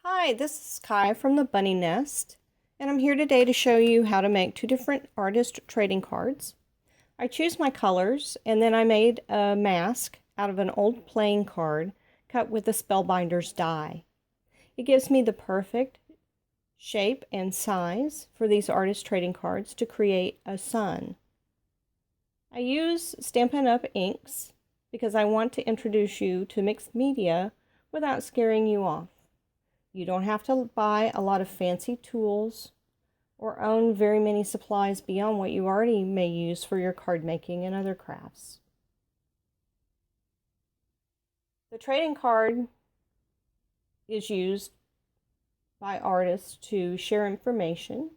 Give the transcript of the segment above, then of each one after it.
Hi, this is Kai from the Bunny Nest, and I'm here today to show you how to make two different artist trading cards. I choose my colors, and then I made a mask out of an old playing card cut with the Spellbinder's die. It gives me the perfect shape and size for these artist trading cards to create a sun. I use Stampin' Up! Inks because I want to introduce you to mixed media without scaring you off. You don't have to buy a lot of fancy tools or own very many supplies beyond what you already may use for your card making and other crafts. The trading card is used by artists to share information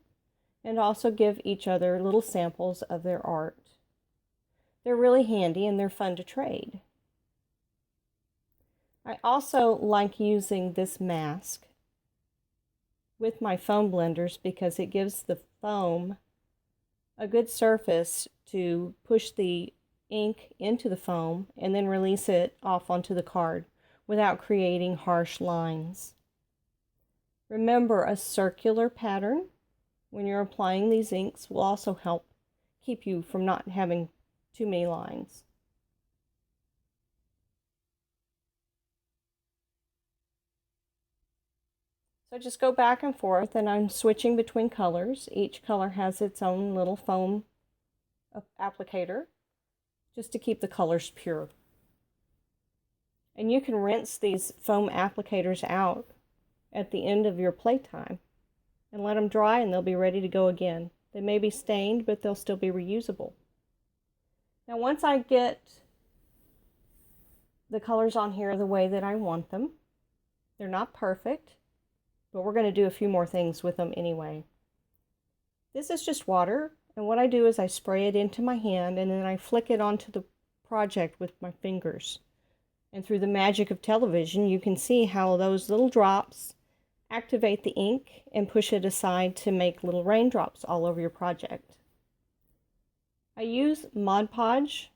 and also give each other little samples of their art. They're really handy and they're fun to trade. I also like using this mask with my foam blenders because it gives the foam a good surface to push the ink into the foam and then release it off onto the card without creating harsh lines. Remember, a circular pattern when you're applying these inks will also help keep you from not having too many lines. So just go back and forth, and I'm switching between colors. Each color has its own little foam applicator just to keep the colors pure. And you can rinse these foam applicators out at the end of your playtime and let them dry, and they'll be ready to go again. They may be stained, but they'll still be reusable. Now once I get the colors on here the way that I want them, they're not perfect, but we're going to do a few more things with them anyway. This is just water, and what I do is I spray it into my hand and then I flick it onto the project with my fingers. And through the magic of television, you can see how those little drops activate the ink and push it aside to make little raindrops all over your project. I use Mod Podge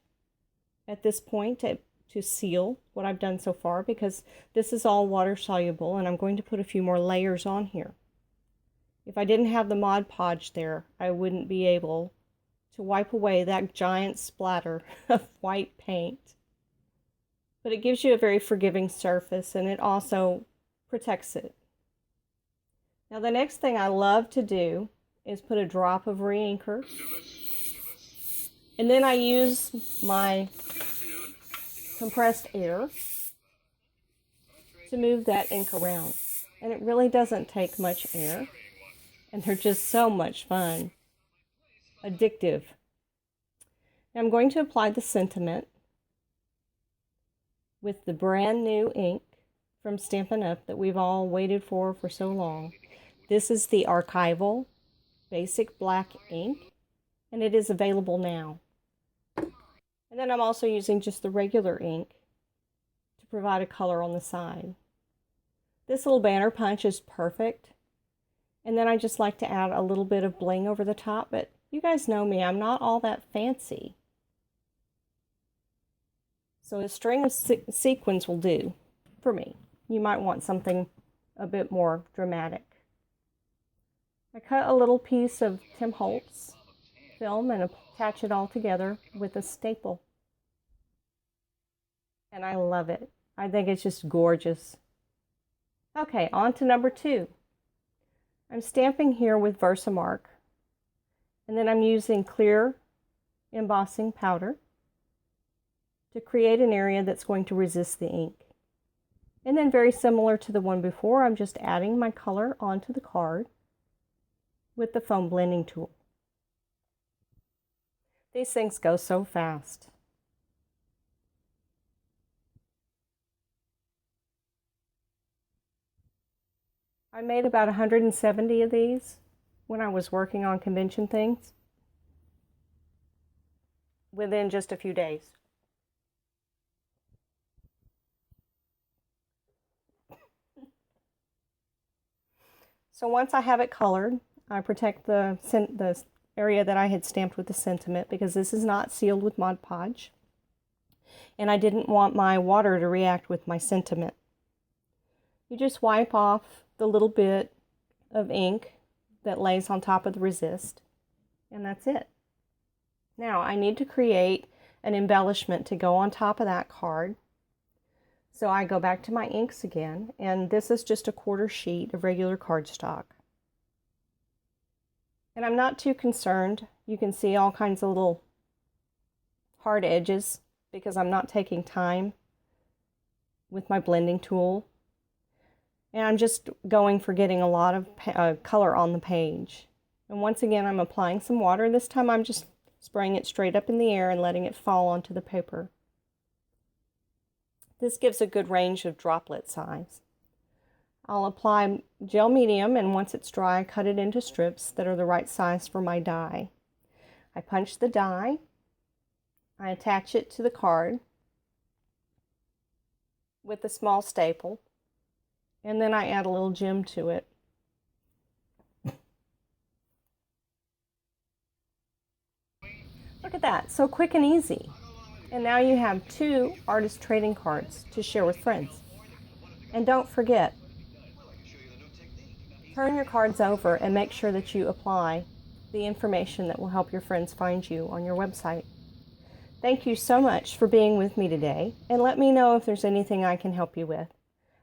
at this point to seal what I've done so far because this is all water soluble, and I'm going to put a few more layers on here. If I didn't have the Mod Podge there, I wouldn't be able to wipe away that giant splatter of white paint. But it gives you a very forgiving surface, and it also protects it. Now the next thing I love to do is put a drop of re-inker, and then I use my compressed air to move that ink around. And it really doesn't take much air, and they're just so much fun. Addictive. Now I'm going to apply the sentiment with the brand new ink from Stampin' Up! That we've all waited for so long. This is the archival basic black ink, and it is available now. And then I'm also using just the regular ink to provide a color on the side. This little banner punch is perfect. And then I just like to add a little bit of bling over the top, but you guys know me, I'm not all that fancy. So a string of sequins will do for me. You might want something a bit more dramatic. I cut a little piece of Tim Holtz film and attach it all together with a staple. And I love it. I think it's just gorgeous. Okay, on to number 2. I'm stamping here with Versamark, and then I'm using clear embossing powder to create an area that's going to resist the ink. And then very similar to the one before, I'm just adding my color onto the card with the foam blending tool. These things go so fast. I made about 170 of these when I was working on convention things within just a few days. So once I have it colored, I protect the area that I had stamped with the sentiment because this is not sealed with Mod Podge. And I didn't want my water to react with my sentiment. You just wipe off the little bit of ink that lays on top of the resist, and that's it. Now I need to create an embellishment to go on top of that card. So I go back to my inks again, and this is just a 1/4 sheet of regular cardstock. And I'm not too concerned. You can see all kinds of little hard edges because I'm not taking time with my blending tool. And I'm just going for getting a lot of color on the page. And once again, I'm applying some water. This time I'm just spraying it straight up in the air and letting it fall onto the paper. This gives a good range of droplet size. I'll apply gel medium, and once it's dry, I cut it into strips that are the right size for my die. I punch the die, I attach it to the card with a small staple, and then I add a little gem to it. Look at that, so quick and easy. And now you have 2 artist trading cards to share with friends. And don't forget, turn your cards over and make sure that you apply the information that will help your friends find you on your website. Thank you so much for being with me today, and let me know if there's anything I can help you with.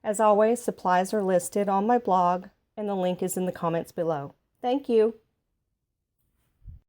As always, supplies are listed on my blog, and the link is in the comments below. Thank you.